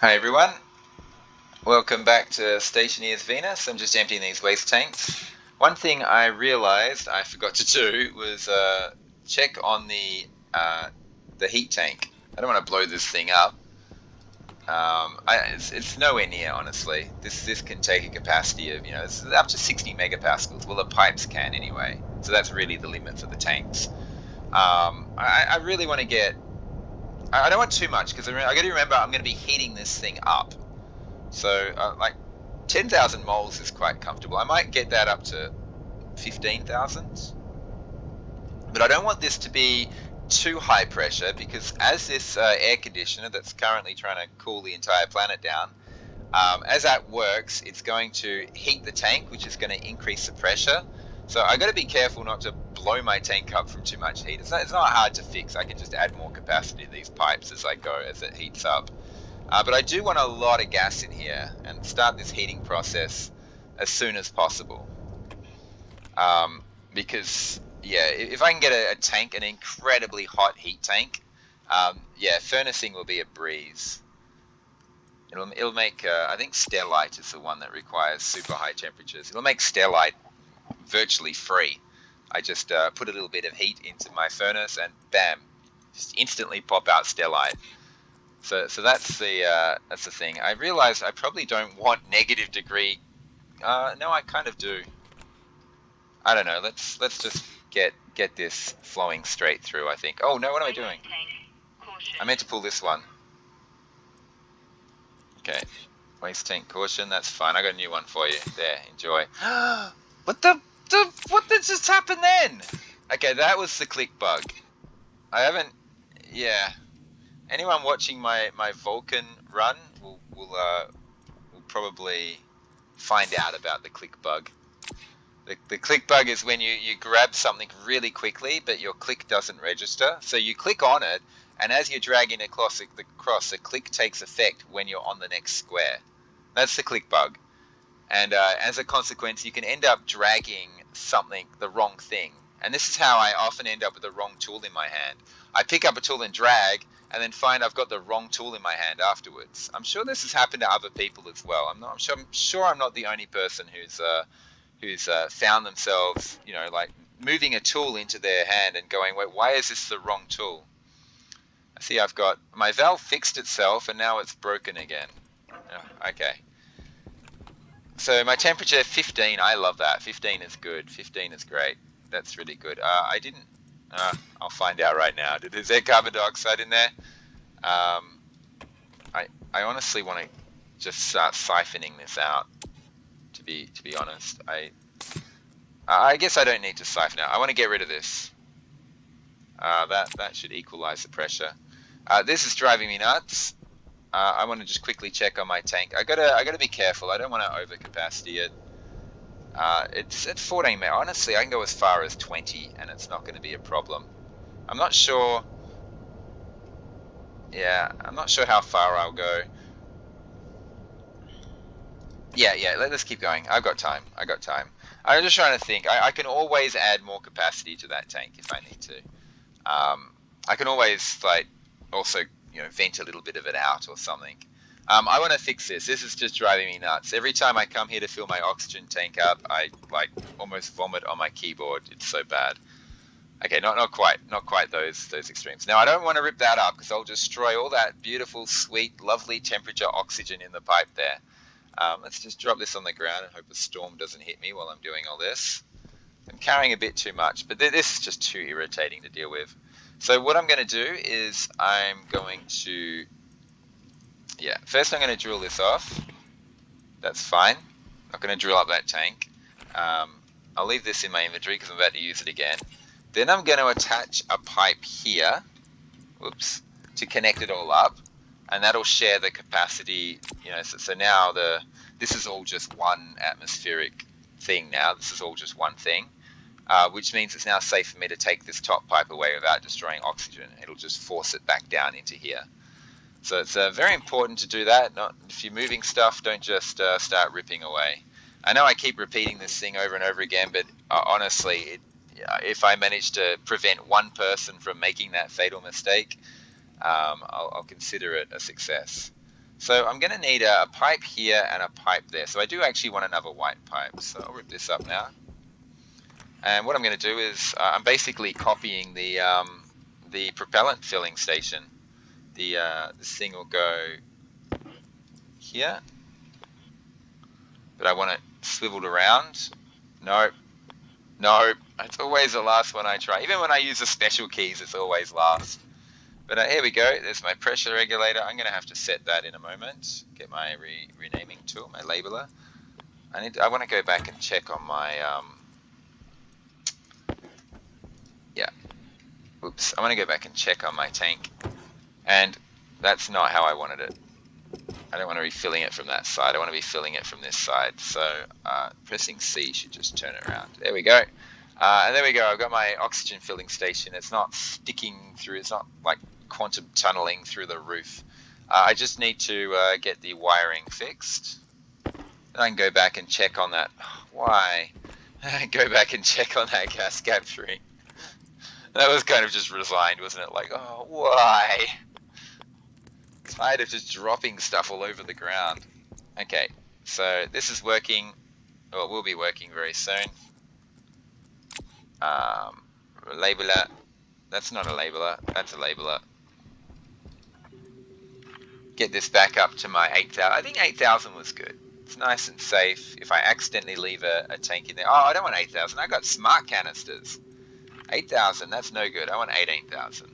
Hi everyone, welcome back to Stationeers Venus. I'm just emptying these waste tanks. One thing I realized I forgot to do was check on the heat tank. I don't want to blow this thing up. It's nowhere near, honestly. This can take a capacity of, it's up to 60 megapascals. Well, the pipes can anyway. So that's really the limit for the tanks. I really want to get. I don't want too much because I got to remember I'm going to be heating this thing up. So, like 10,000 moles is quite comfortable. I might get that up to 15,000, but I don't want this to be too high pressure because as this air conditioner that's currently trying to cool the entire planet down, as that works, it's going to heat the tank, which is going to increase the pressure. So I got to be careful not to blow my tank up from too much heat. It's not hard to fix. I can just add more capacity to these pipes as I go, as it heats up. But I do want a lot of gas in here and start this heating process as soon as possible. Um, because, yeah, if I can get a tank, an incredibly hot heat tank, yeah, furnacing will be a breeze. It'll make, I think Stellite is the one that requires super high temperatures. It'll make Stellite virtually free. I just put a little bit of heat into my furnace and bam, just instantly pop out Stellite. So that's the thing. I realized I probably don't want negative degree. No, I kind of do. I don't know. Let's just get this flowing straight through. I think. Oh no, what am I doing? I meant to pull this one. Okay, waste tank caution. That's fine. I got a new one for you. There, enjoy. What did just happen then? Okay, that was the click bug. I haven't. Yeah. Anyone watching my Vulcan run will probably find out about the click bug. The click bug is when you grab something really quickly, but your click doesn't register. So you click on it, and as you're dragging across the click takes effect when you're on the next square. That's the click bug. And as a consequence, you can end up dragging the wrong thing. And this is how I often end up with the wrong tool in my hand. I pick up a tool and drag, and then find I've got the wrong tool in my hand afterwards. I'm sure this has happened to other people as well. I'm sure I'm not the only person who's found themselves, like moving a tool into their hand and going, wait, why is this the wrong tool? I see I've got my valve fixed itself, and now it's broken again. Oh, okay. So my temperature 15. I love that. 15 is good. 15 is great. That's really good. I didn't. I'll find out right now. Is there carbon dioxide in there? Um, I honestly want to just start siphoning this out. To be honest, I guess I don't need to siphon out. I want to get rid of this. That should equalize the pressure. This is driving me nuts. I want to just quickly check on my tank. I gotta be careful. I don't want to overcapacity it. It's at 14 meg. Honestly, I can go as far as 20, and it's not going to be a problem. I'm not sure. Yeah, I'm not sure how far I'll go. Yeah. Let's keep going. I've got time. I'm just trying to think. I can always add more capacity to that tank if I need to. I can always also vent a little bit of it out or something. I want to fix this. This is just driving me nuts. Every time I come here to fill my oxygen tank up, I almost vomit on my keyboard. It's so bad. Okay, not quite those extremes. Now I don't want to rip that up because I'll destroy all that beautiful, sweet, lovely temperature oxygen in the pipe there. Let's just drop this on the ground and hope a storm doesn't hit me while I'm doing all this. I'm carrying a bit too much, but this is just too irritating to deal with. So what I'm going to do is first I'm going to drill this off. That's fine. Not going to drill up that tank. I'll leave this in my inventory because I'm about to use it again. Then I'm going to attach a pipe here, to connect it all up, and that'll share the capacity. So now this is all just one atmospheric thing now. This is all just one thing. Which means it's now safe for me to take this top pipe away without destroying oxygen. It'll just force it back down into here. So it's very important to do that. If you're moving stuff, don't just start ripping away. I know I keep repeating this thing over and over again, but honestly, if I manage to prevent one person from making that fatal mistake, I'll consider it a success. So I'm going to need a pipe here and a pipe there. So I do actually want another white pipe. So I'll rip this up now. And what I'm going to do is I'm basically copying the propellant filling station. This thing will go here, but I want it swiveled around. Nope. Nope. It's always the last one I try. Even when I use the special keys, it's always last. But here we go. There's my pressure regulator. I'm going to have to set that in a moment. Get my renaming tool, my labeler. I want to go back and check on my yeah. Oops. I want to go back and check on my tank, and that's not how I wanted it. I don't want to be filling it from that side. I want to be filling it from this side. So pressing C should just turn it around. There we go. And there we go. I've got my oxygen filling station. It's not sticking through. It's not like quantum tunneling through the roof. I just need to get the wiring fixed. Then I can go back and check on that. Why? Go back and check on that gas capturing. That was kind of just resigned, wasn't it? Like, oh, why? Tired of just dropping stuff all over the ground. Okay, so this is working, or it will be working very soon. Labeler. That's not a labeler. That's a labeler. Get this back up to my 8,000. I think 8,000 was good. It's nice and safe. If I accidentally leave a tank in there. Oh, I don't want 8,000. I got smart canisters. 8,000, that's no good. I want 18,000.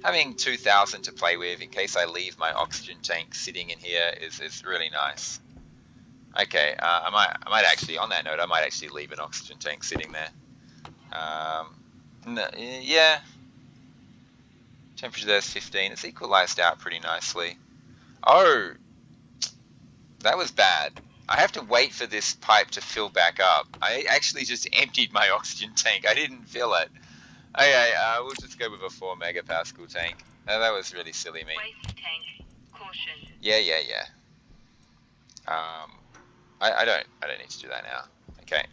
Having 2,000 to play with in case I leave my oxygen tank sitting in here is really nice. Okay, I might actually, on that note, I might actually leave an oxygen tank sitting there. No, yeah. Temperature there's 15. It's equalized out pretty nicely. Oh, that was bad. I have to wait for this pipe to fill back up. I actually just emptied my oxygen tank. I didn't fill it. Okay, we'll just go with a 4 megapascal tank. That was really silly me. Waste tank, caution. Yeah. I don't need to do that now. Okay.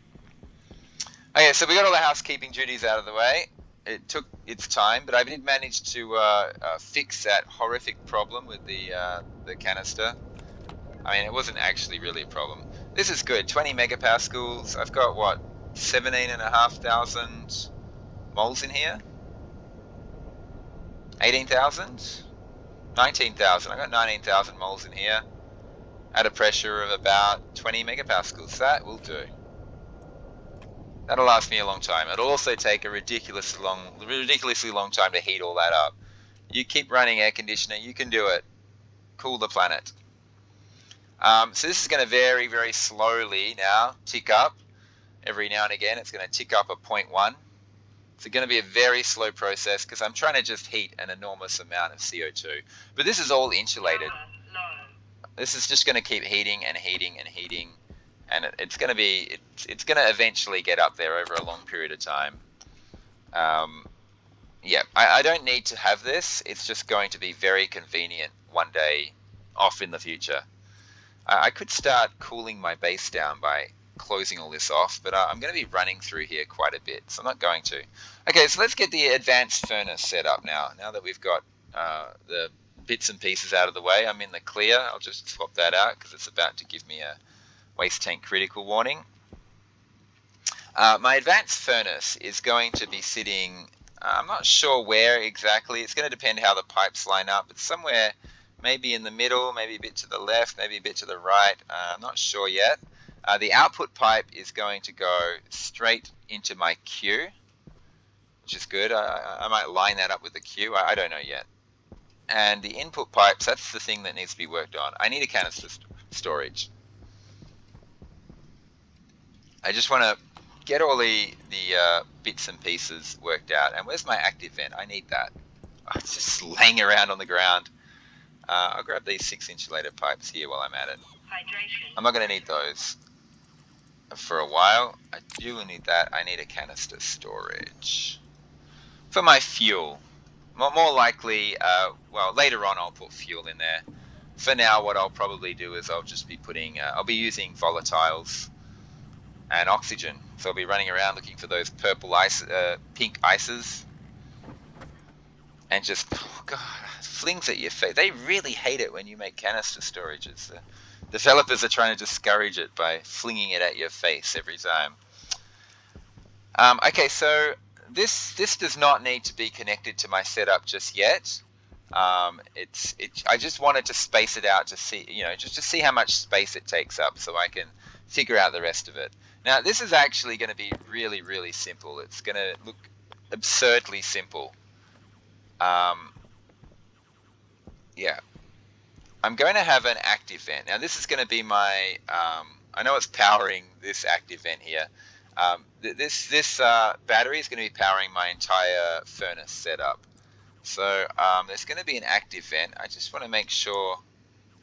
Okay, so we got all the housekeeping duties out of the way. It took its time, but I did manage to fix that horrific problem with the canister. I mean, it wasn't actually really a problem. This is good. 20 megapascals. I've got what, 17,500 moles in here. 18,000, 19,000. I got 19,000 moles in here at a pressure of about 20 megapascals. That will do. That'll last me a long time. It'll also take a ridiculously long time to heat all that up. You keep running air conditioner, you can do it. Cool the planet. So this is going to very, very slowly now tick up. Every now and again, it's going to tick up a 0.1. It's going to be a very slow process because I'm trying to just heat an enormous amount of CO2. But this is all insulated. This is just going to keep heating and heating and heating. And it's going to eventually get up there over a long period of time. Yeah, I don't need to have this. It's just going to be very convenient one day off in the future. I could start cooling my base down by closing all this off, but I'm going to be running through here quite a bit, so I'm not going to. Okay, so let's get the advanced furnace set up now. Now that we've got the bits and pieces out of the way, I'm in the clear. I'll just swap that out because it's about to give me a waste tank critical warning. My advanced furnace is going to be sitting, I'm not sure where exactly. It's going to depend how the pipes line up. It's somewhere maybe in the middle, maybe a bit to the left, maybe a bit to the right. I'm not sure yet. The output pipe is going to go straight into my queue, which is good. I might line that up with the queue. I don't know yet. And the input pipes, that's the thing that needs to be worked on. I need a canister storage. I just want to get all the bits and pieces worked out. And where's my active vent? I need that. Oh, it's just laying around on the ground. I'll grab these 6 insulated pipes here while I'm at it. Hydration. I'm not going to need those for a while. I do need that. I need a canister storage for my fuel. More likely, well, later on I'll put fuel in there. For now, what I'll probably do is I'll just be putting, I'll be using volatiles and oxygen. So I'll be running around looking for those purple ice, pink ices. and just, oh God, flings at your face. They really hate it when you make canister storages. The developers are trying to discourage it by flinging it at your face every time. Okay, so this does not need to be connected to my setup just yet. I just wanted to space it out to see, just to see how much space it takes up, so I can figure out the rest of it. Now, this is actually going to be really, really simple. It's going to look absurdly simple. Yeah, I'm going to have an active vent. Now, this is going to be my. I know it's powering this active vent here. This battery is going to be powering my entire furnace setup. So there's going to be an active vent. I just want to make sure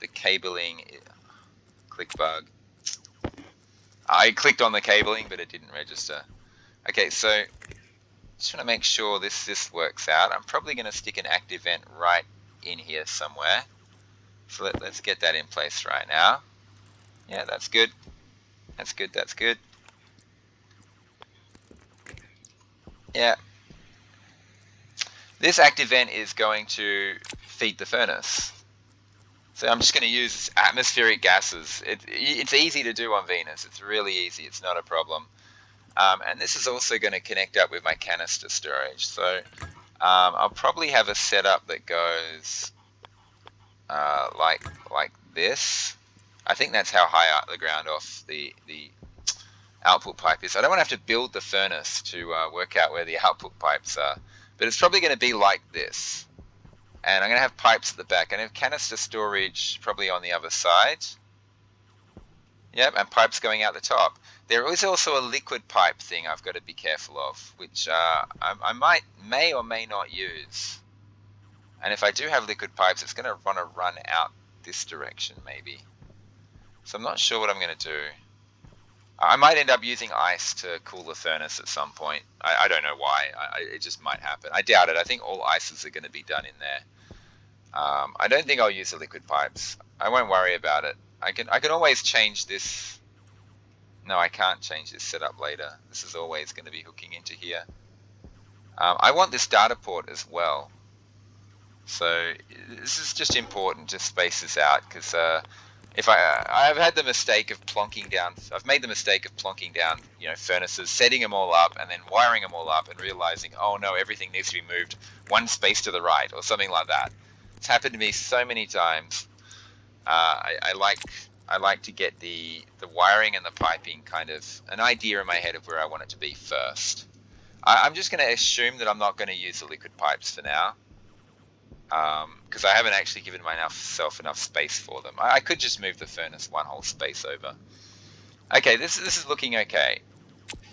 the cabling. Click bug. I clicked on the cabling, but it didn't register. Okay, so just want to make sure this works out. I'm probably going to stick an active vent right in here somewhere. So let's get that in place right now. Yeah, that's good. That's good. That's good. Yeah. This active vent is going to feed the furnace. So I'm just going to use atmospheric gases. It's easy to do on Venus. It's really easy. It's not a problem. And this is also going to connect up with my canister storage. So I'll probably have a setup that goes like this. I think that's how high out the ground off the output pipe is. I don't want to have to build the furnace to work out where the output pipes are. But it's probably going to be like this. And I'm going to have pipes at the back. And I have canister storage probably on the other side. Yep, and pipes going out the top. There is also a liquid pipe thing I've got to be careful of, which I may or may not use. And if I do have liquid pipes, it's going to want to run out this direction maybe. So I'm not sure what I'm going to do. I might end up using ice to cool the furnace at some point. I don't know why. It just might happen. I doubt it. I think all ices are going to be done in there. I don't think I'll use the liquid pipes. I won't worry about it. I can always change this. No, I can't change this setup later. This is always going to be hooking into here. I want this data port as well. So this is just important to space this out, because if I've had the mistake of plonking down. I've made the mistake of plonking down, furnaces, setting them all up, and then wiring them all up, and realizing, oh no, everything needs to be moved one space to the right or something like that. It's happened to me so many times. I like to get the wiring and the piping kind of an idea in my head of where I want it to be first. I'm just going to assume that I'm not going to use the liquid pipes for now, because I haven't actually given myself enough space for them. I could just move the furnace one whole space over. Okay, this is looking okay.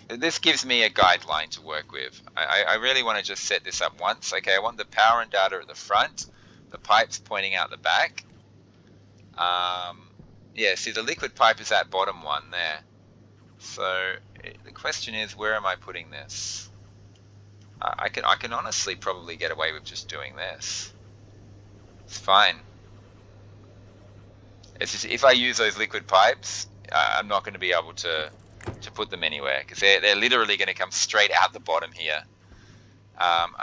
This gives me a guideline to work with. I really want to just set this up once. Okay, I want the power and data at the front, the pipes pointing out the back. Yeah, see, the liquid pipe is that bottom one there. So the question is, where am I putting this? I can honestly probably get away with just doing this. It's fine. It's just, if I use those liquid pipes, I'm not going to be able to put them anywhere, because they're literally going to come straight out the bottom here.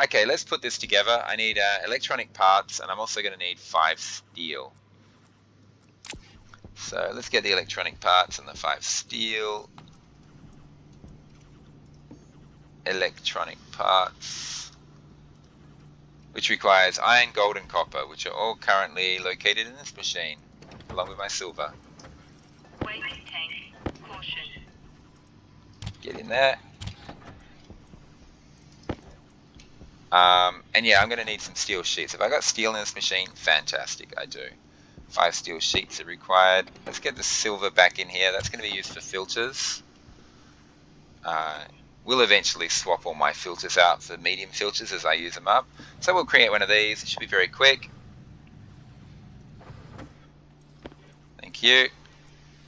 Okay, let's put this together. I need electronic parts, and I'm also going to need 5 steel. So let's get the electronic parts and the 5 steel. Electronic parts, which requires iron, gold, and copper, which are all currently located in this machine, along with my silver. Waste tank. Caution. Get in there. And yeah, I'm going to need some steel sheets. If I got steel in this machine, fantastic, I do. 5 steel sheets are required. Let's get the silver back in here. That's going to be used for filters. We'll eventually swap all my filters out for medium filters as I use them up. So we'll create one of these. It should be very quick. Thank you.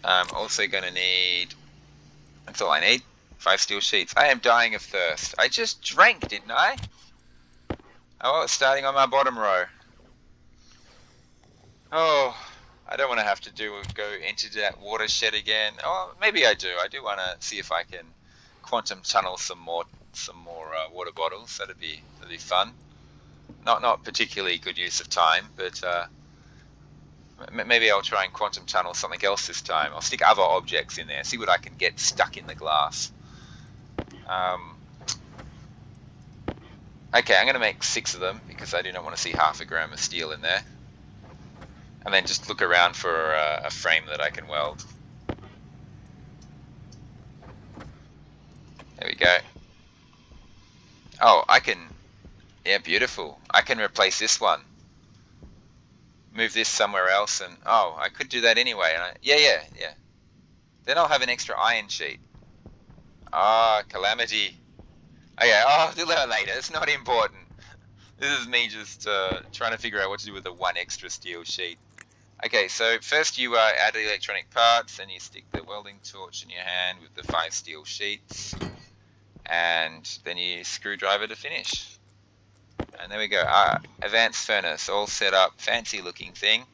I'm also going to need, that's all I need, 5 steel sheets. I am dying of thirst. I just drank, didn't I? Oh, it's starting on my bottom row. Oh, I don't want to have to go into that watershed again. Oh, maybe I do. I do want to see if I can quantum tunnel some more water bottles. That'd be fun. Not particularly good use of time, but maybe I'll try and quantum tunnel something else this time. I'll stick other objects in there, see what I can get stuck in the glass. Okay, I'm going to make 6 of them because I do not want to see half a gram of steel in there. And then just look around for a frame that I can weld. There we go. Oh, I can... Yeah, beautiful. I can replace this one. Move this somewhere else and... Oh, I could do that anyway. And yeah. Then I'll have an extra iron sheet. Ah, calamity. Okay, I'll do that later. It's not important. This is me just trying to figure out what to do with the 1 extra steel sheet. Okay, so first you add the electronic parts, and you stick the welding torch in your hand with the 5 steel sheets, and then you screwdriver to finish. And there we go. Advanced furnace, all set up, fancy looking thing.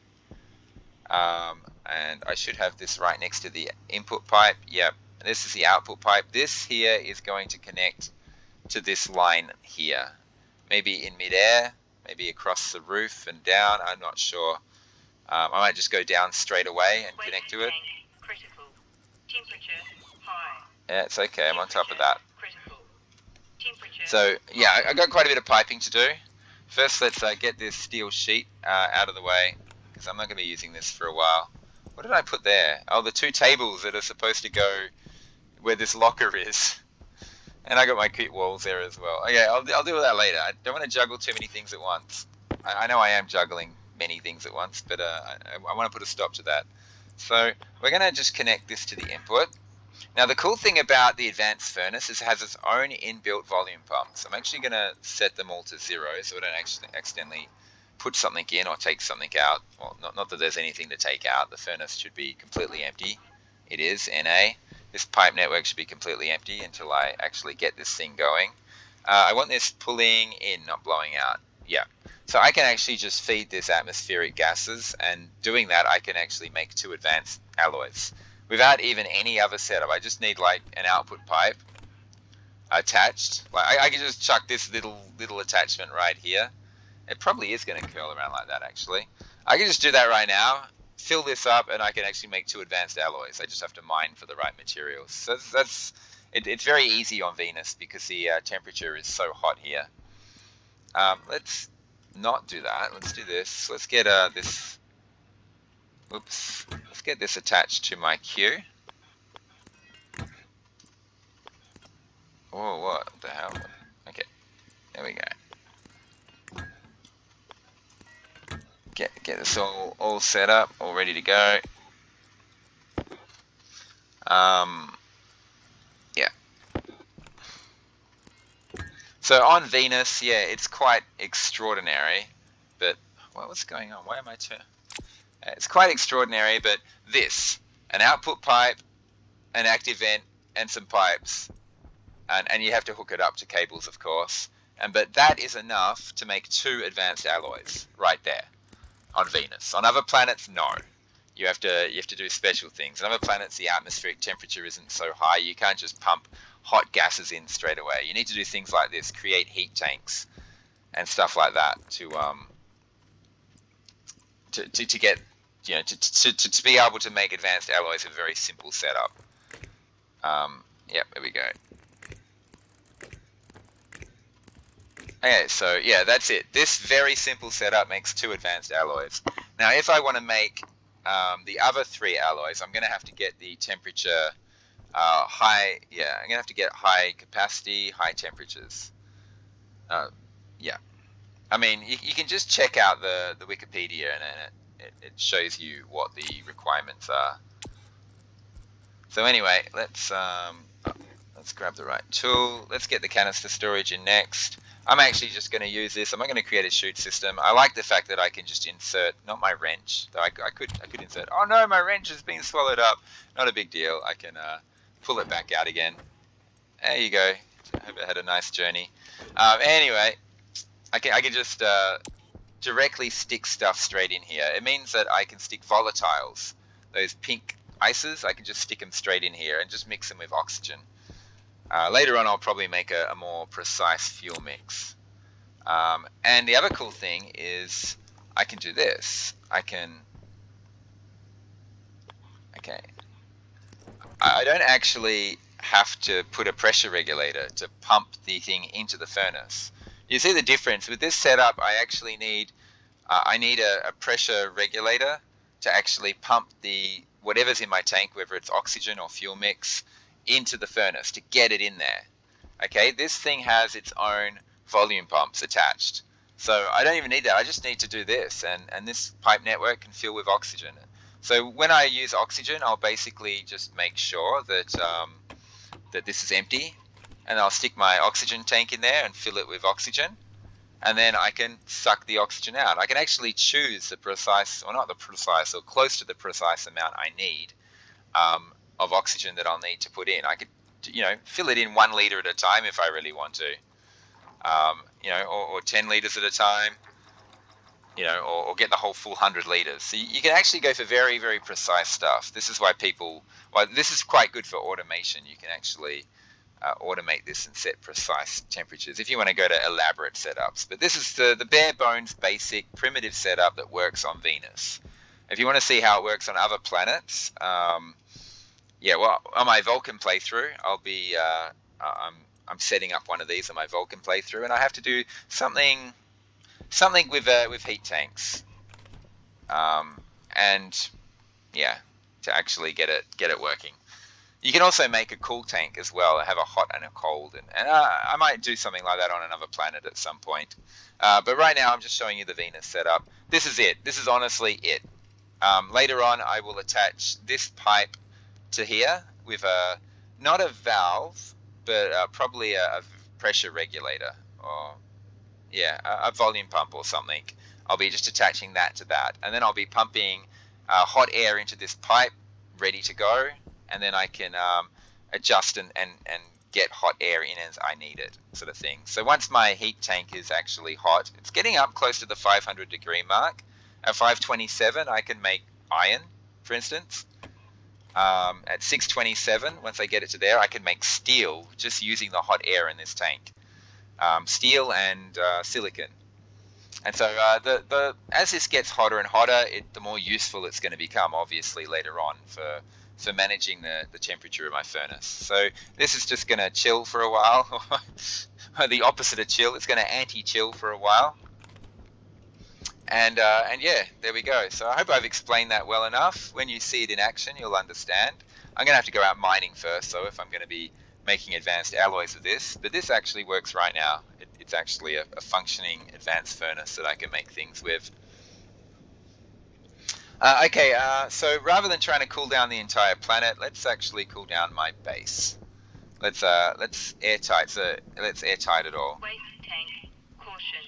And I should have this right next to the input pipe. Yep, this is the output pipe. This here is going to connect to this line here. Maybe in midair, maybe across the roof and down, I'm not sure. I might just go down straight away and connect to it. Critical. Temperature high. Yeah, it's okay, I'm on top of that. Critical. Temperature. So, yeah, I got quite a bit of piping to do. First, let's get this steel sheet out of the way, because I'm not going to be using this for a while. What did I put there? Oh, the 2 tables that are supposed to go where this locker is. And I got my kit walls there as well. Okay, I'll deal with that later. I don't want to juggle too many things at once. I know I am juggling many things at once, but I want to put a stop to that. So we're going to just connect this to the input. Now the cool thing about the advanced furnace is it has its own inbuilt volume pumps. I'm actually going to set them all to 0 so I don't actually accidentally put something in or take something out. Well, not that there's anything to take out. The furnace should be completely empty. It is, NA. This pipe network should be completely empty until I actually get this thing going. I want this pulling in, not blowing out. Yeah. So I can actually just feed this atmospheric gases, and doing that I can actually make 2 advanced alloys without even any other setup. I just need like an output pipe attached. Like I can just chuck this little attachment right here. It probably is going to curl around like that actually. I can just do that right now, fill this up, and I can actually make 2 advanced alloys. I just have to mine for the right materials. So it's very easy on Venus because the temperature is so hot here. Let's not do that. Let's do this. Let's get this. Oops. Let's get this attached to my queue. Oh, what the hell? Okay, there we go. Get this all set up, all ready to go. Yeah. So on Venus, yeah, it's quite extraordinary. But what's going on? Why am I turning? It's quite extraordinary, but this, an output pipe, an active vent, and some pipes. And you have to hook it up to cables, of course. But that is enough to make 2 advanced alloys right there on Venus. On other planets, no. You have to do special things. On other planets, the atmospheric temperature isn't so high. You can't just pump hot gases in straight away. You need to do things like this, create heat tanks and stuff like that to get, you know, to be able to make advanced alloys with a very simple setup. Yep, there we go. Okay, so yeah, that's it. This very simple setup makes 2 advanced alloys. Now, if I want to make the other 3 alloys, I'm going to have to get the temperature high. Yeah, I'm going to have to get high capacity, high temperatures. Yeah. I mean, you can just check out the Wikipedia, and it shows you what the requirements are. So anyway, let's grab the right tool. Let's get the canister storage in next. I'm actually just going to use this. I'm not going to create a chute system. I like the fact that I can just insert, not my wrench, though I could insert. Oh no, my wrench has been swallowed up. Not a big deal. I can pull it back out again. There you go. I hope it had a nice journey. Anyway, I can just directly stick stuff straight in here. It means that I can stick volatiles, those pink ices. I can just stick them straight in here and just mix them with oxygen. Later on, I'll probably make a more precise fuel mix. And the other cool thing is I can do this. Okay, I don't actually have to put a pressure regulator to pump the thing into the furnace. You see the difference? With this setup, I actually need a pressure regulator to actually pump the whatever's in my tank, whether it's oxygen or fuel mix, into the furnace to get it in there. Okay, this thing has its own volume pumps attached. So I don't even need that. I just need to do this, and this pipe network can fill with oxygen. So when I use oxygen, I'll basically just make sure that this is empty, and I'll stick my oxygen tank in there and fill it with oxygen, and then I can suck the oxygen out. I can actually choose the precise, or not the precise, or close to the precise amount I need of oxygen that I'll need to put in. I could, fill it in 1 liter at a time if I really want to, or 10 liters at a time, or get the whole full 100 liters. So you can actually go for very, very precise stuff. This is why this is quite good for automation. You can actually automate this and set precise temperatures if you want to go to elaborate setups. But this is the bare bones, basic, primitive setup that works on Venus. If you want to see how it works on other planets, on my Vulcan playthrough, I'm setting up one of these on my Vulcan playthrough, and I have to do something with heat tanks, to actually get it working. You can also make a cool tank as well, have a hot and a cold, and I might do something like that on another planet at some point. But right now I'm just showing you the Venus setup. This is it. This is honestly it. Later on I will attach this pipe to here with not a valve, but probably a pressure regulator, or a volume pump or something. I'll be just attaching that to that, and then I'll be pumping hot air into this pipe, ready to go, and then I can adjust and get hot air in as I need it, sort of thing. So once my heat tank is actually hot, it's getting up close to the 500 degree mark. At 527, I can make iron, for instance. At 627, once I get it to there, I can make steel just using the hot air in this tank. Steel and silicon. And so as this gets hotter and hotter, the more useful it's going to become, obviously, later on for managing the temperature of my furnace. So this is just going to chill for a while, or the opposite of chill. It's going to anti-chill for a while. And there we go. So I hope I've explained that well enough. When you see it in action, you'll understand. I'm going to have to go out mining first, so if I'm going to be making advanced alloys of this, but this actually works right now. It's actually a functioning advanced furnace that I can make things with. So rather than trying to cool down the entire planet, let's actually cool down my base. Let's airtight it all. Waste tank. Caution.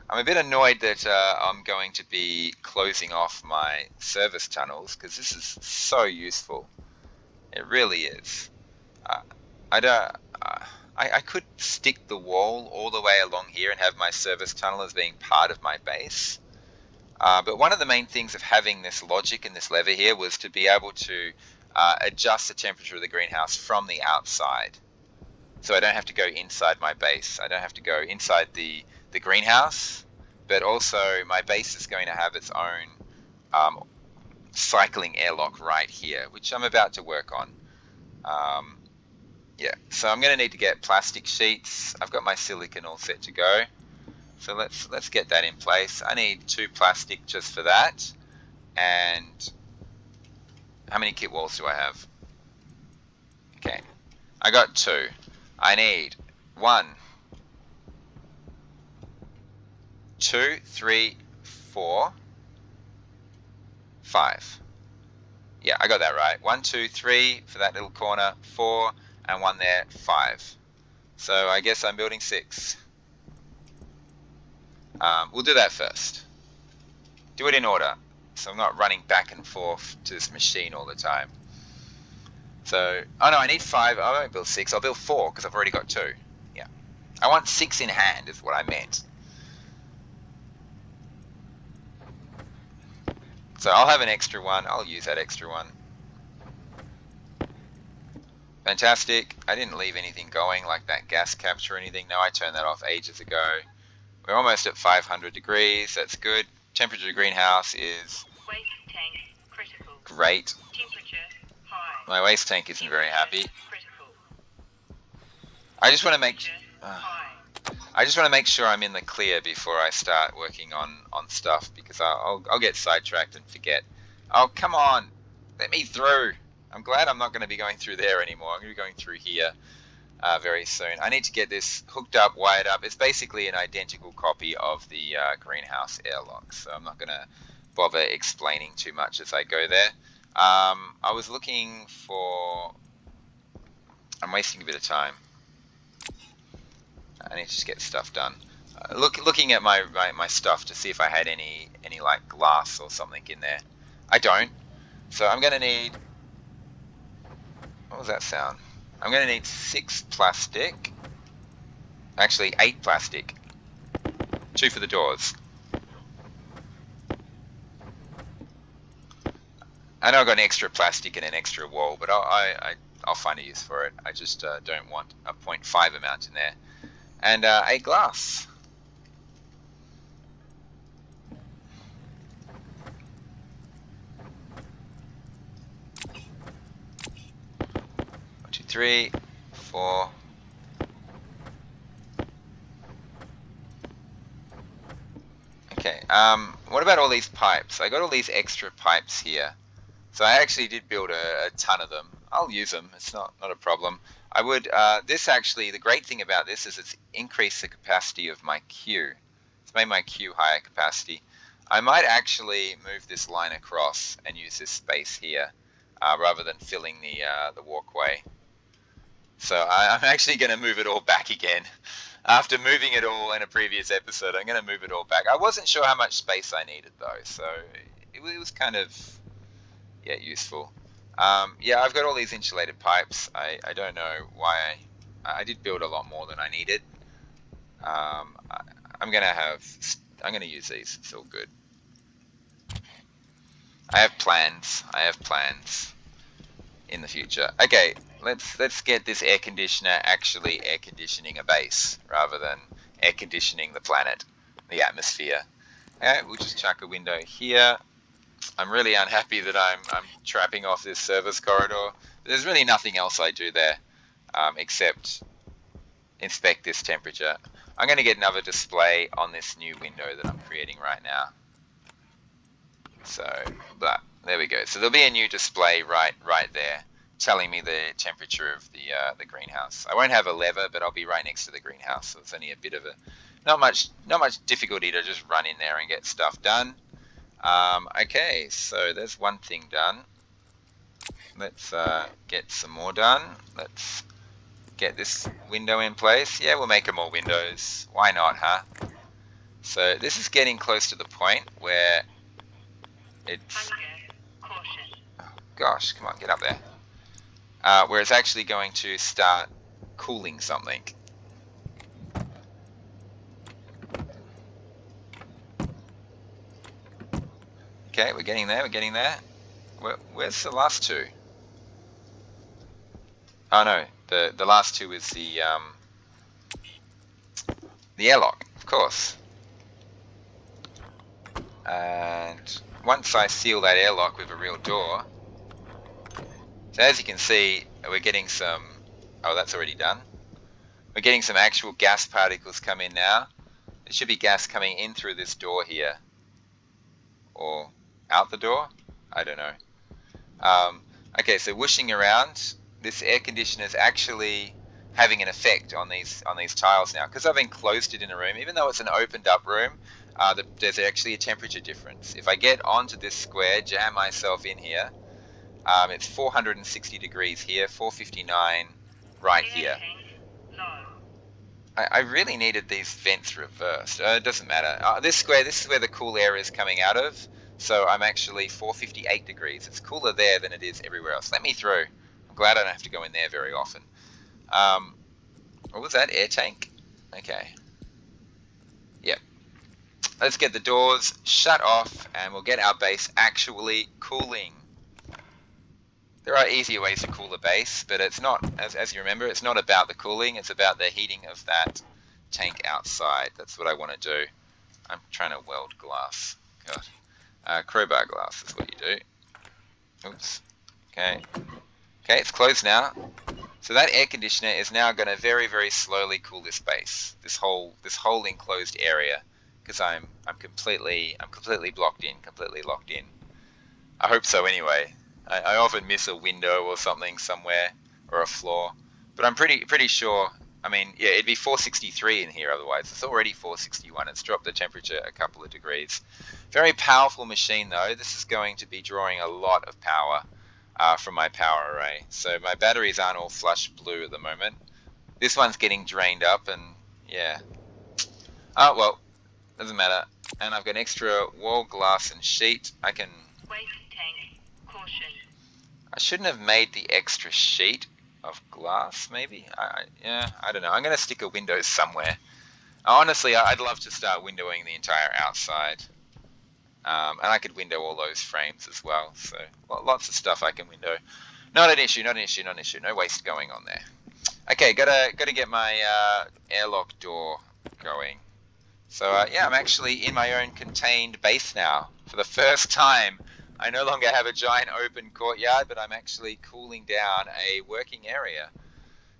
I'm a bit annoyed that I'm going to be closing off my service tunnels, because this is so useful. It really is. I could stick the wall all the way along here and have my service tunnel as being part of my base. But one of the main things of having this logic and this lever here was to be able to adjust the temperature of the greenhouse from the outside. So I don't have to go inside my base. I don't have to go inside the greenhouse, but also my base is going to have its own cycling airlock right here, which I'm about to work on. So I'm going to need to get plastic sheets. I've got my silicon all set to go. So let's get that in place. I need 2 plastic just for that. And how many kit walls do I have? Okay, I got 2. I need 1, 2, 3, 4, 5. Yeah, I got that right. 1, 2, 3 for that little corner, 4, and 1 there, 5. So I guess I'm building 6. We'll do that first. Do it in order, so I'm not running back and forth to this machine all the time. So, oh no, I need 5. I won't build 6. I'll build 4 because I've already got 2. Yeah, I want 6 in hand is what I meant. So I'll have an extra one. I'll use that extra one. Fantastic. I didn't leave anything going like that gas capture or anything. No, I turned that off ages ago. We're almost at 500 degrees. That's good. Temperature of the greenhouse is Waste tank critical. great. Temperature high. My waste tank isn't very happy. Critical. I just want to make High. I just want to make sure I'm in the clear before I start working on stuff, because I'll get sidetracked and forget. Oh, come on. Let me through. I'm glad I'm not going to be going through there anymore. I'm going to be going through here very soon. I need to get this hooked up, wired up. It's basically an identical copy of the greenhouse airlock, so I'm not going to bother explaining too much as I go there. I was looking for... I'm wasting a bit of time. I need to just get stuff done. Looking at my stuff to see if I had any like glass or something in there. I don't. So I'm going to need... What was that sound? I'm going to need 6 plastic. Actually, 8 plastic. 2 for the doors. I know I've got an extra plastic and an extra wall, but I'll find a use for it. I just don't want a 0.5 amount in there. And 8 glass. 1, 2, 3, 4. Okay. What about all these pipes? I got all these extra pipes here. So I actually did build a ton of them. I'll use them. It's not a problem. I would. This actually, the great thing about this is it's increased the capacity of my queue. It's made my queue higher capacity. I might actually move this line across and use this space here, rather than filling the walkway. So I'm actually going to move it all back again. After moving it all in a previous episode, I'm going to move it all back. I wasn't sure how much space I needed though, so it was kind of, yeah, useful. Yeah, I've got all these insulated pipes. I don't know why I did build a lot more than I needed. I'm gonna use these. It's all good. I have plans in the future. Okay, let's get this air conditioner actually air conditioning a base rather than air conditioning the planet, the atmosphere. Okay, we'll just chuck a window here. I'm really unhappy that I'm trapping off this service corridor. There's really nothing else I do there, except inspect this temperature. I'm going to get another display on this new window that I'm creating right now. So, there we go. So there'll be a new display right there, telling me the temperature of the greenhouse. I won't have a lever, but I'll be right next to the greenhouse. So it's only a bit of a not much difficulty to just run in there and get stuff done. Okay, so there's one thing done. Let's get some more done. Let's get this window in place. Yeah, we'll make more windows. Why not, huh? So this is getting close to the point where it's... Oh, gosh, come on, get up there. Where it's actually going to start cooling something. Okay, we're getting there. Where's the last two? Oh no, the last two is the airlock, of course. And once I seal that airlock with a real door, so as you can see, we're getting some... Oh, that's already done. We're getting some actual gas particles come in now. There should be gas coming in through this door here. Or out the door? I don't know. Okay, so whooshing around, this air conditioner is actually having an effect on these tiles now. Because I've enclosed it in a room, even though it's an opened up room, there's actually a temperature difference. If I get onto this square, jam myself in here, it's 460 degrees here, 459 right here. I really needed these vents reversed. It doesn't matter. This is where the cool air is coming out of. So I'm actually 458 degrees. It's cooler there than it is everywhere else. Let me through. I'm glad I don't have to go in there very often. What was that? Air tank? Okay. Yep. Let's get the doors shut off and we'll get our base actually cooling. There are easier ways to cool a base, but it's not, as you remember, it's not about the cooling, it's about the heating of that tank outside. That's what I want to do. I'm trying to weld glass. God. Crowbar glass is what you do. Oops. Okay. Okay, it's closed now. So that air conditioner is now going to very, very slowly cool this base, this whole enclosed area, because I'm completely blocked in, completely locked in. I hope so anyway. I often miss a window or something somewhere, or a floor, but I'm pretty sure. I mean, yeah, it'd be 463 in here otherwise. It's already 461. It's dropped the temperature a couple of degrees. Very powerful machine though. This is going to be drawing a lot of power from my power array. So my batteries aren't all flush blue at the moment. This one's getting drained up, and yeah. Oh well, doesn't matter. And I've got extra wall glass and sheet. Waste tank. Caution. I shouldn't have made the extra sheet of glass, maybe? Yeah, I don't know. I'm going to stick a window somewhere. Honestly, I'd love to start windowing the entire outside. And I could window all those frames as well. So lots of stuff I can window. Not an issue. No waste going on there. Okay, gotta get my airlock door going. So yeah, I'm actually in my own contained base now. For the first time, I no longer have a giant open courtyard, but I'm actually cooling down a working area.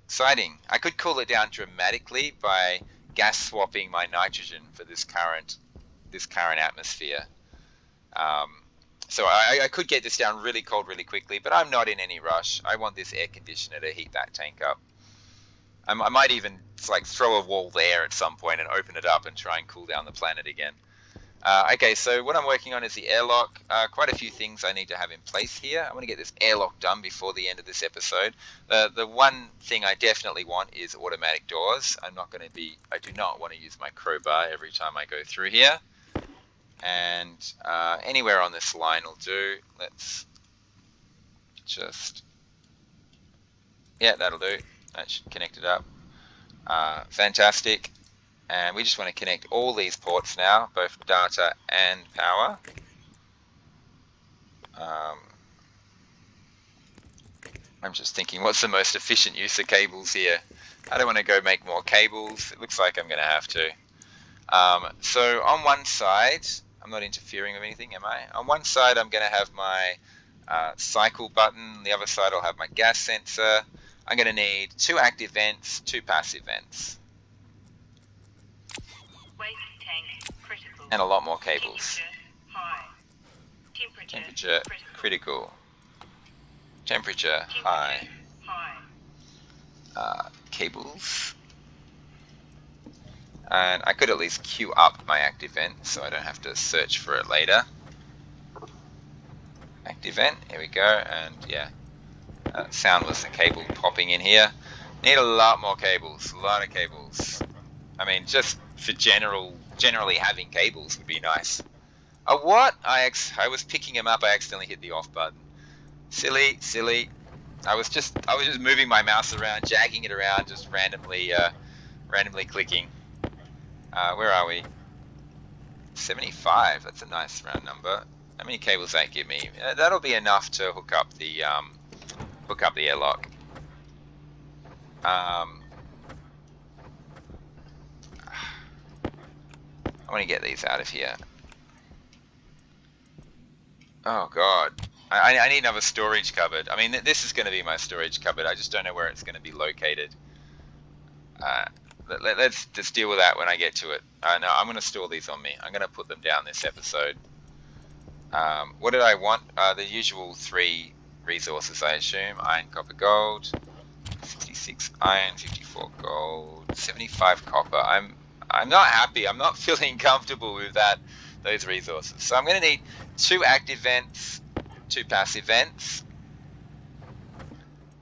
Exciting. I could cool it down dramatically by gas swapping my nitrogen for this current atmosphere. So I could get this down really cold really quickly, but I'm not in any rush. I want this air conditioner to heat that tank up. I might even throw a wall there at some point and open it up and try and cool down the planet again. Okay, so what I'm working on is the airlock. Quite a few things I need to have in place here. I want to get this airlock done before the end of this episode. The one thing I definitely want is automatic doors. I do not want to use my crowbar every time I go through here. And anywhere on this line will do. Let's just... Yeah, that'll do. That should connect it up. Fantastic. And we just want to connect all these ports now, both data and power. I'm just thinking, what's the most efficient use of cables here? I don't want to go make more cables. It looks like I'm going to have to. So on one side, I'm not interfering with anything, am I? On one side, I'm going to have my cycle button. The other side, I'll have my gas sensor. I'm going to need 2 active vents, 2 passive vents. Waste tank. Critical. And a lot more cables. Temperature high. Temperature critical. Temperature high. Cables. And I could at least queue up my active vent so I don't have to search for it later. Active vent, here we go, and yeah. Sound was the cable popping in here. Need a lot more cables, a lot of cables. I mean, just for generally having cables would be nice. Oh, what? I was picking them up, I accidentally hit the off button. Silly. I was just moving my mouse around, jagging it around, just randomly clicking. Where are we? 75, that's a nice round number. How many cables that give me? That'll be enough to hook up the airlock. I want to get these out of here. Oh god, I need another storage cupboard. I mean, this is going to be my storage cupboard. I just don't know where it's going to be located. Let's just deal with that when I get to it. No, I'm going to store these on me. I'm going to put them down this episode. What did I want? The usual 3 resources, I assume. Iron, copper, gold. 66 iron, 54 gold, 75 copper. I'm not happy. I'm not feeling comfortable with those resources. So I'm going to need 2 active vents, 2 passive vents.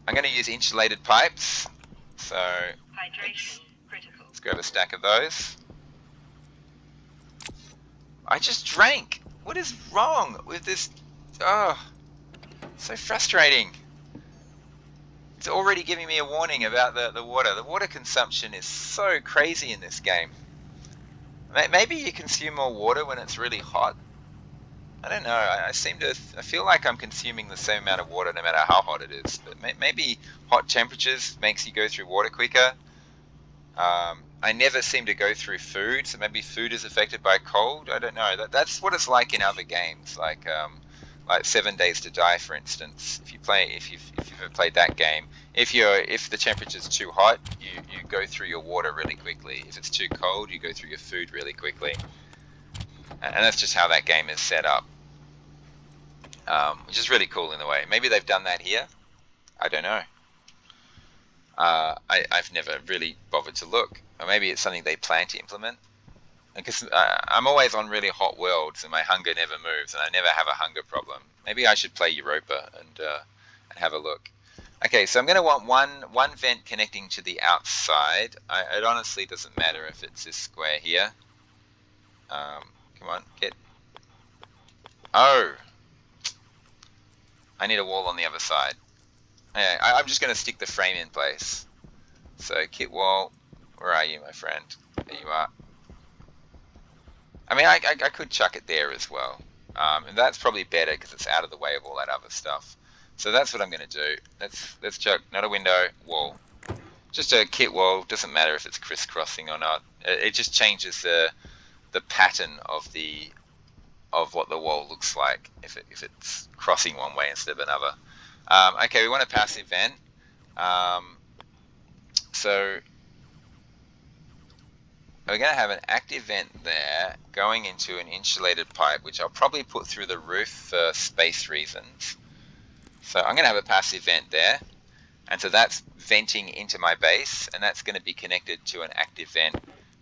I'm going to use insulated pipes. So Hydration critical. let's grab a stack of those. I just drank. What is wrong with this? Oh, so frustrating. It's already giving me a warning about the water. The water consumption is so crazy in this game. Maybe you consume more water when it's really hot. I don't know. I feel like I'm consuming the same amount of water no matter how hot it is. But maybe hot temperatures makes you go through water quicker. I never seem to go through food, so maybe food is affected by cold. I don't know. That's what it's like in other games, like 7 Days to Die, for instance. If you've ever played that game, if the temperature's too hot, you go through your water really quickly. If it's too cold, you go through your food really quickly, and that's just how that game is set up, which is really cool in a way. Maybe they've done that here. I don't know. I've never really bothered to look, or maybe it's something they plan to implement. Because I'm always on really hot worlds, and my hunger never moves, and I never have a hunger problem. Maybe I should play Europa and have a look. Okay, so I'm going to want one vent connecting to the outside. It honestly doesn't matter if it's this square here. Come on, get. Oh, I need a wall on the other side. Yeah, I'm just going to stick the frame in place. So kit wall, where are you, my friend? There you are. I mean, I could chuck it there as well. And that's probably better because it's out of the way of all that other stuff. So that's what I'm going to do. Let's chuck, not a window, wall. Just a kit wall, doesn't matter if it's crisscrossing or not. It just changes the pattern of what the wall looks like if it's crossing one way instead of another. Okay, we want a passive vent. So we're going to have an active vent there going into an insulated pipe, which I'll probably put through the roof for space reasons. So I'm going to have a passive vent there, and so that's venting into my base, and that's going to be connected to an active vent,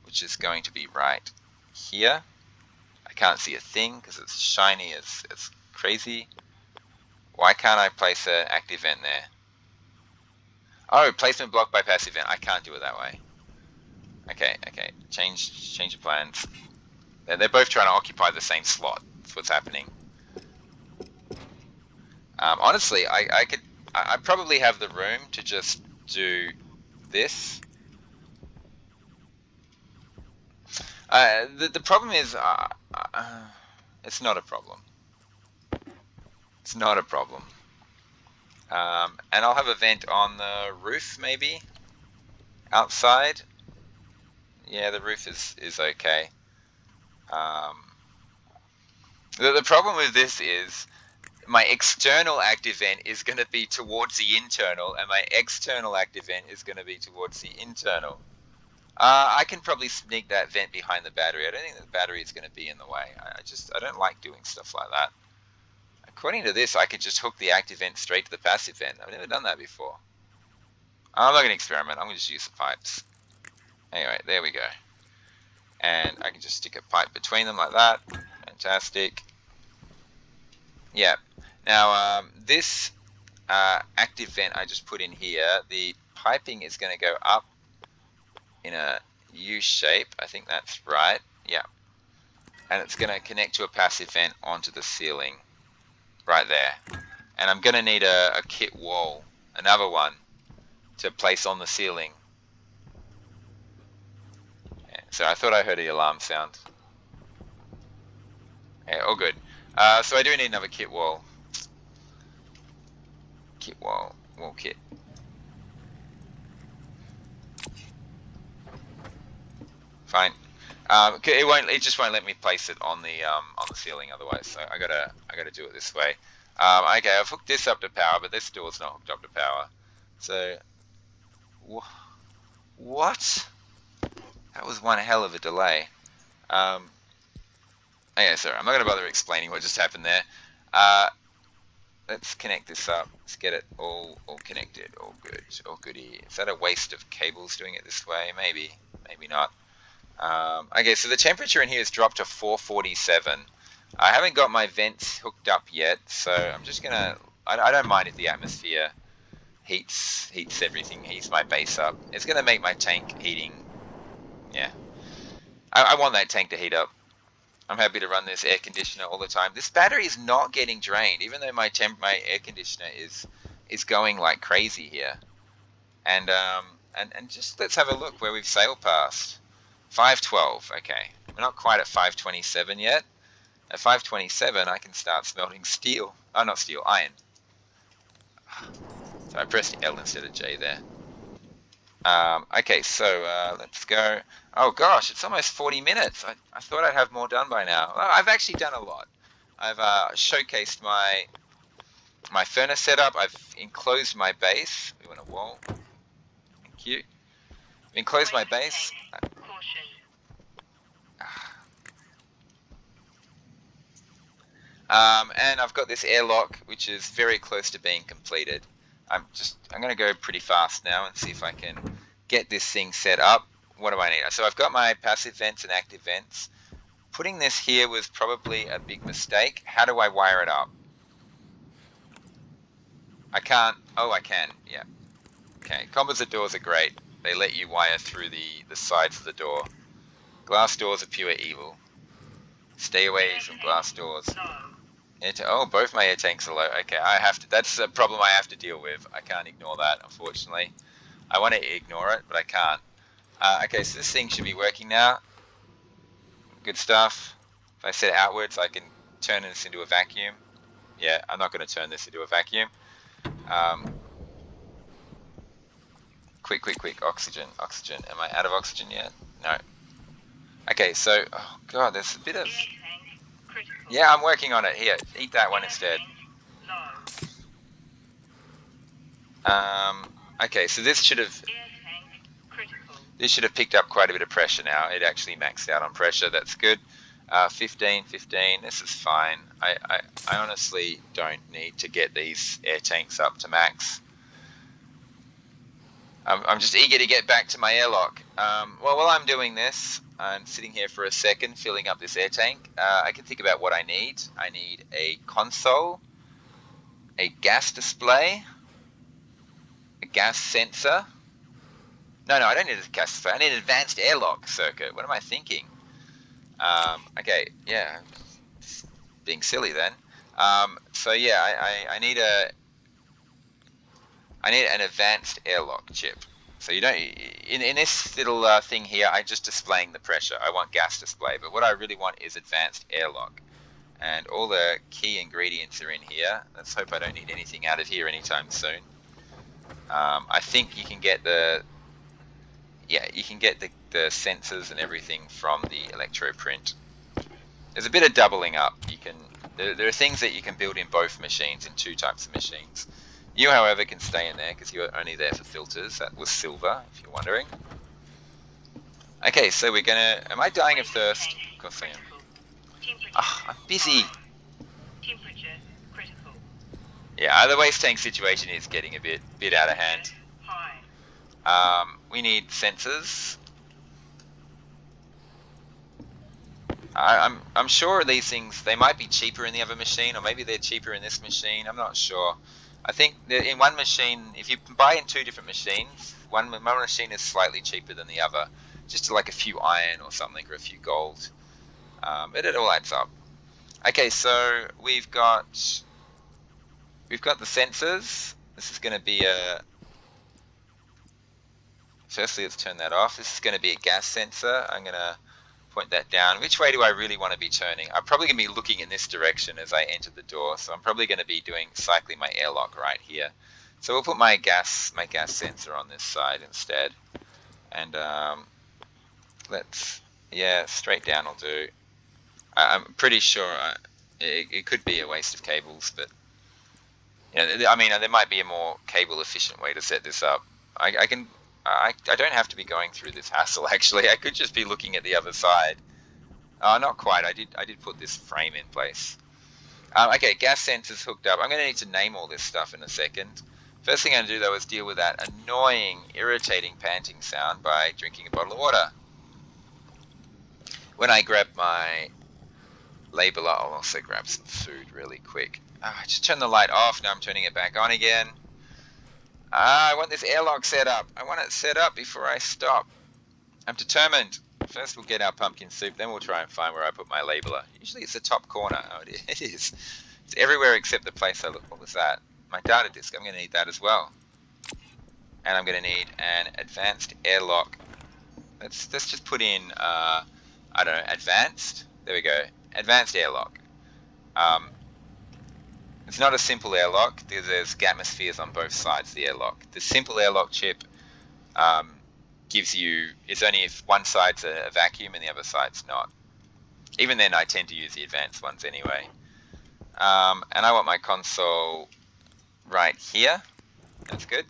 which is going to be right here. I can't see a thing because it's shiny as crazy. Why can't I place an active vent there? Oh, placement blocked by passive vent. I can't do it that way. Okay. Change your plans. They're both trying to occupy the same slot. That's what's happening. Honestly, I probably have the room to just do this. The problem is, it's not a problem. It's not a problem. And I'll have a vent on the roof, maybe outside. Yeah, the roof is okay. The problem with this is my external active vent is going to be towards the internal, and my external active vent is going to be towards the internal. I can probably sneak that vent behind the battery. I don't think the battery is going to be in the way. I don't like doing stuff like that. According to this, I could just hook the active vent straight to the passive vent. I've never done that before. I'm not going to experiment. I'm going to just use the pipes. Anyway, there we go. And I can just stick a pipe between them like that. Fantastic. Yeah. Now, this active vent I just put in here, the piping is going to go up in a U shape. I think that's right. Yeah. And it's going to connect to a passive vent onto the ceiling right there. And I'm going to need a kit wall, another one, to place on the ceiling. Yeah, so I thought I heard the alarm sound. Yeah, all good. So I do need another kit wall. Kit wall kit. Fine. It just won't let me place it on the ceiling otherwise. So I gotta do it this way. Okay, I've hooked this up to power, but this door's not hooked up to power. So what? That was one hell of a delay. Okay, sorry, I'm not gonna bother explaining what just happened there. Let's connect this up. Let's get it all connected. All good. All goody. Is that a waste of cables doing it this way? Maybe not. Okay, so the temperature in here has dropped to 447. I haven't got my vents hooked up yet, so I'm just gonna. I don't mind if the atmosphere heats everything, heats my base up. It's gonna make my tank heating. Yeah, I want that tank to heat up. I'm happy to run this air conditioner all the time. This battery is not getting drained, even though my air conditioner is going like crazy here. And just let's have a look where we've sailed past. 512. Okay, we're not quite at 527 yet. At 527, I can start smelting steel. Oh, not steel, iron. So I pressed L instead of J there. Okay, so let's go. Oh gosh, it's almost 40 minutes. I thought I'd have more done by now. Well, I've actually done a lot. I've showcased my furnace setup. I've enclosed my base. We want a wall. Thank you. Enclosed my base. Caution. And I've got this airlock, which is very close to being completed. I'm going to go pretty fast now and see if I can get this thing set up. What do I need? So I've got my passive vents and active vents. Putting this here was probably a big mistake. How do I wire it up? I can't. Oh, I can. Yeah. Okay. Composite doors are great. They let you wire through the sides of the door. Glass doors are pure evil. Stay away from glass doors. Oh, both my air tanks are low. Okay, I have to. That's a problem I have to deal with. I can't ignore that, unfortunately. I want to ignore it, but I can't. Okay, so this thing should be working now. Good stuff. If I set it outwards, I can turn this into a vacuum. Yeah, I'm not going to turn this into a vacuum. Quick. Oxygen. Am I out of oxygen yet? No. Okay, so, oh god, there's a bit of... Yeah, I'm working on it. Here, eat that one instead. Okay, so this should have picked up quite a bit of pressure now. It actually maxed out on pressure. That's good. 15. This is fine. I honestly don't need to get these air tanks up to max. I'm just eager to get back to my airlock. Well, while I'm doing this, I'm sitting here for a second filling up this air tank. I can think about what I need. I need a console, a gas display, a gas sensor. No, I don't need a gas display. I need an advanced airlock circuit. What am I thinking? Okay, yeah, just being silly then. So yeah, I need an advanced airlock chip. So you don't in this little thing here. I'm just displaying the pressure. I want gas display, but what I really want is advanced airlock, and all the key ingredients are in here. Let's hope I don't need anything out of here anytime soon. I think you can get the sensors and everything from the electroprint. There's a bit of doubling up. There are things that you can build in both machines, in two types of machines. You, however, can stay in there because you're only there for filters. That was silver, if you're wondering. Okay, so we're gonna... Am I dying of thirst? Of course I am. I'm busy. Temperature critical. Yeah, the waste tank situation is getting a bit out of hand. We need sensors. I'm sure these things, they might be cheaper in the other machine, or maybe they're cheaper in this machine. I'm not sure. I think that in one machine, if you buy in two different machines, one machine is slightly cheaper than the other, just like a few iron or something, or a few gold. But it all adds up. Okay, so we've got the sensors. This is going to be a... Firstly, let's turn that off. This is going to be a gas sensor. I'm going to point that down. Which way do I really want to be turning? I'm probably going to be looking in this direction as I enter the door, so I'm probably going to be cycling my airlock right here. So we'll put my gas sensor on this side instead, and straight down will do. I'm pretty sure it could be a waste of cables, but I mean, there might be a more cable efficient way to set this up. I don't have to be going through this hassle, actually. I could just be looking at the other side. Not quite. I did put this frame in place. Okay, gas sensors hooked up. I'm going to need to name all this stuff in a second. First thing I'm going to do, though, is deal with that annoying, irritating panting sound by drinking a bottle of water. When I grab my labeler, I'll also grab some food really quick. I just turned the light off. Now I'm turning it back on again. I want this airlock set up. I want it set up before I stop. I'm determined. First we'll get our pumpkin soup, then we'll try and find where I put my labeler. Usually it's the top corner. Oh, it is. It's everywhere except the place I look. What was that? My data disk. I'm going to need that as well. And I'm going to need an advanced airlock. Let's just put in, I don't know, advanced. There we go. Advanced airlock. It's not a simple airlock. There's atmospheres on both sides of the airlock. The simple airlock chip gives you, it's only if one side's a vacuum and the other side's not. Even then, I tend to use the advanced ones anyway. And I want my console right here. That's good.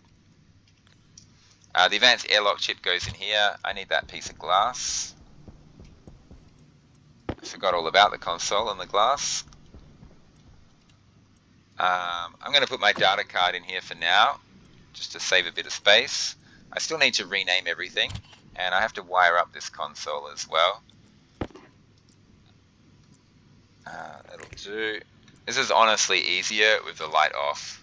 The advanced airlock chip goes in here. I need that piece of glass. I forgot all about the console and the glass. I'm going to put my data card in here for now, just to save a bit of space. I still need to rename everything, and I have to wire up this console as well. That'll do. This is honestly easier with the light off,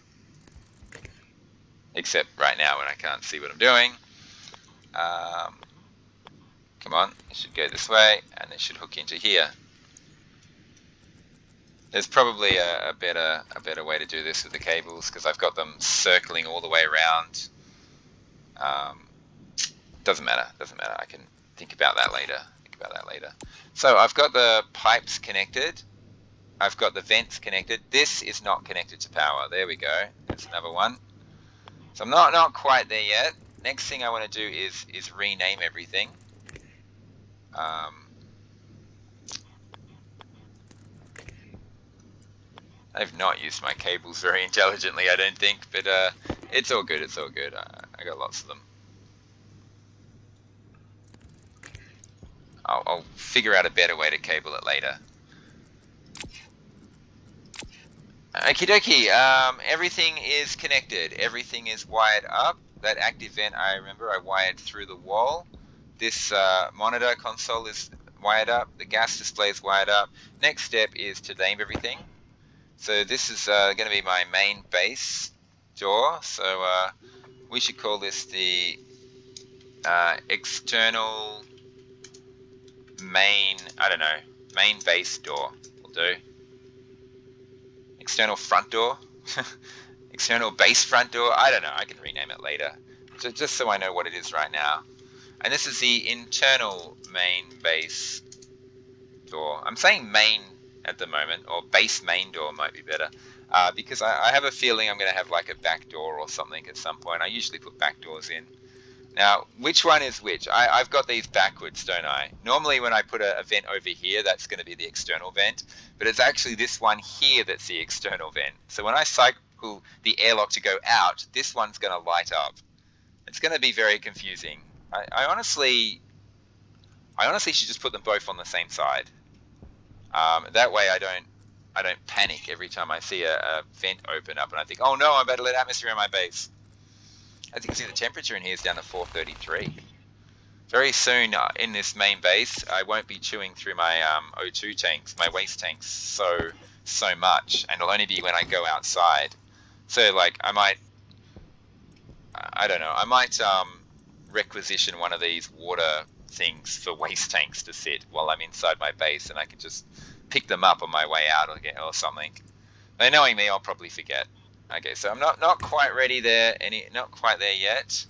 except right now when I can't see what I'm doing. Come on, it should go this way, and it should hook into here. There's probably a better way to do this with the cables, because I've got them circling all the way around. Doesn't matter. I can think about that later. So I've got the pipes connected. I've got the vents connected. This is not connected to power. There we go. There's another one. So I'm not quite there yet. Next thing I want to do is rename everything. I've not used my cables very intelligently, I don't think, but it's all good. I got lots of them. I'll figure out a better way to cable it later. Okie dokie, everything is connected. Everything is wired up. That active vent, I remember I wired through the wall. This monitor console is wired up. The gas display is wired up. Next step is to name everything. So this is going to be my main base door. So we should call this the external main, main base door will do. External front door, external base front door. I don't know. I can rename it later, just so I know what it is right now. And this is the internal main base door. I'm saying main at the moment, or base main door might be better, because I have a feeling I'm going to have like a back door or something at some point. I usually put back doors in. Now, which one is which? I've got these backwards, don't I? Normally when I put a vent over here, that's going to be the external vent, but it's actually this one here that's the external vent. So when I cycle the airlock to go out, this one's going to light up. It's going to be very confusing. I honestly should just put them both on the same side. That way I don't panic every time I see a vent open up and I think, oh no, I better let atmosphere in my base. As you can see, the temperature in here is down to 433. Very soon in this main base, I won't be chewing through my O2 tanks, my waste tanks so much, and it'll only be when I go outside. So like I might requisition one of these water things for waste tanks to sit while I'm inside my base, and I can just pick them up on my way out or something. But knowing me, I'll probably forget. Okay, so I'm not quite ready there, not quite there yet.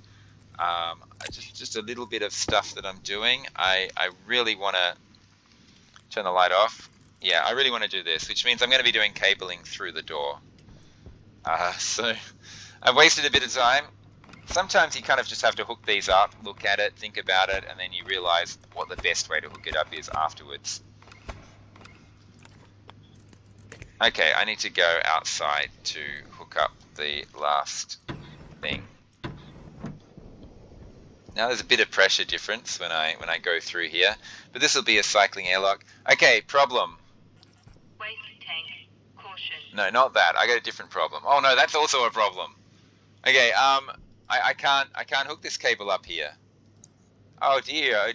Just a little bit of stuff that I'm doing. I really want to turn the light off. Yeah, I really want to do this, which means I'm going to be doing cabling through the door. So I've wasted a bit of time. Sometimes you kind of just have to hook these up, look at it, think about it, and then you realize what the best way to hook it up is afterwards. Okay, I need to go outside to hook up the last thing. Now there's a bit of pressure difference when I go through here, but this will be a cycling airlock. Okay, problem. Waste tank. Caution. No, not that. I got a different problem. Oh no, that's also a problem. Okay, I can't hook this cable up here. Oh dear,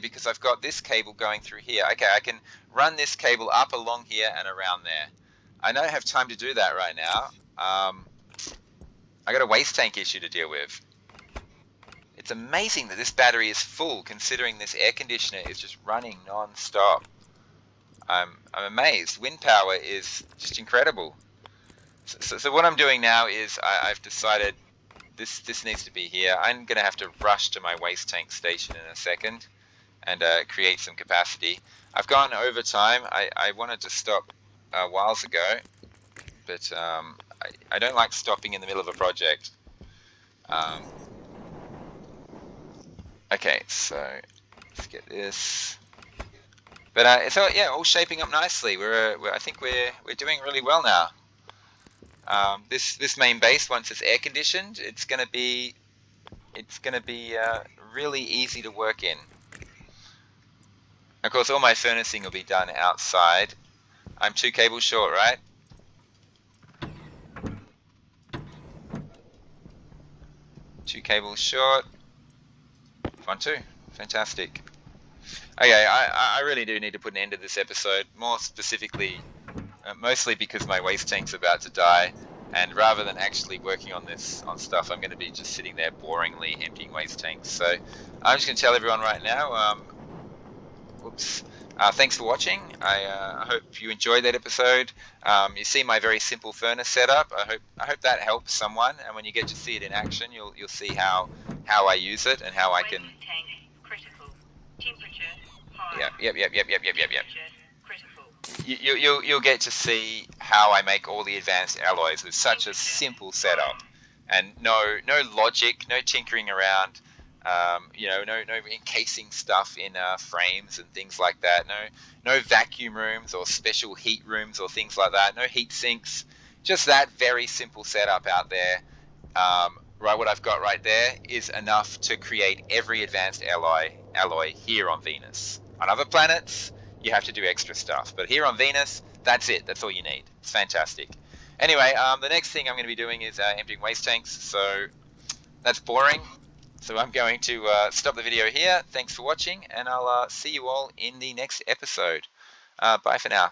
because I've got this cable going through here. Okay, I can run this cable up along here and around there. I don't have time to do that right now. I got a waste tank issue to deal with. It's amazing that this battery is full, considering this air conditioner is just running non-stop. I'm amazed. Wind power is just incredible. So what I'm doing now is I've decided this needs to be here. I'm going to have to rush to my waste tank station in a second and create some capacity. I've gone over time. I wanted to stop whiles ago, but I don't like stopping in the middle of a project. Okay, so let's get this. But so yeah, all shaping up nicely. I think we're doing really well now. This main base, once it's air conditioned, it's gonna be really easy to work in. Of course, all my furnacing will be done outside. I'm 2 cables short, right? 2 cables short. 1, 2. Fantastic. Okay, I really do need to put an end to this episode. More specifically, mostly because my waste tank's about to die, and rather than actually working on stuff, I'm going to be just sitting there boringly emptying waste tanks. So I'm just going to tell everyone right now. Whoops. Thanks for watching. I hope you enjoyed that episode. You see my very simple furnace setup. I hope that helps someone. And when you get to see it in action, you'll see how I use it and how I can. Waste tank critical. Temperature high. Yep. Temperature critical. You'll get to see how I make all the advanced alloys with such a simple setup, and no logic, no tinkering around. No encasing stuff in frames and things like that. No vacuum rooms or special heat rooms or things like that. No heat sinks. Just that very simple setup out there. Right, what I've got right there is enough to create every advanced alloy here on Venus. On other planets, you have to do extra stuff, but here on Venus, that's it. That's all you need. It's fantastic. Anyway, the next thing I'm going to be doing is emptying waste tanks. So that's boring. So I'm going to stop the video here. Thanks for watching, and I'll see you all in the next episode. Bye for now.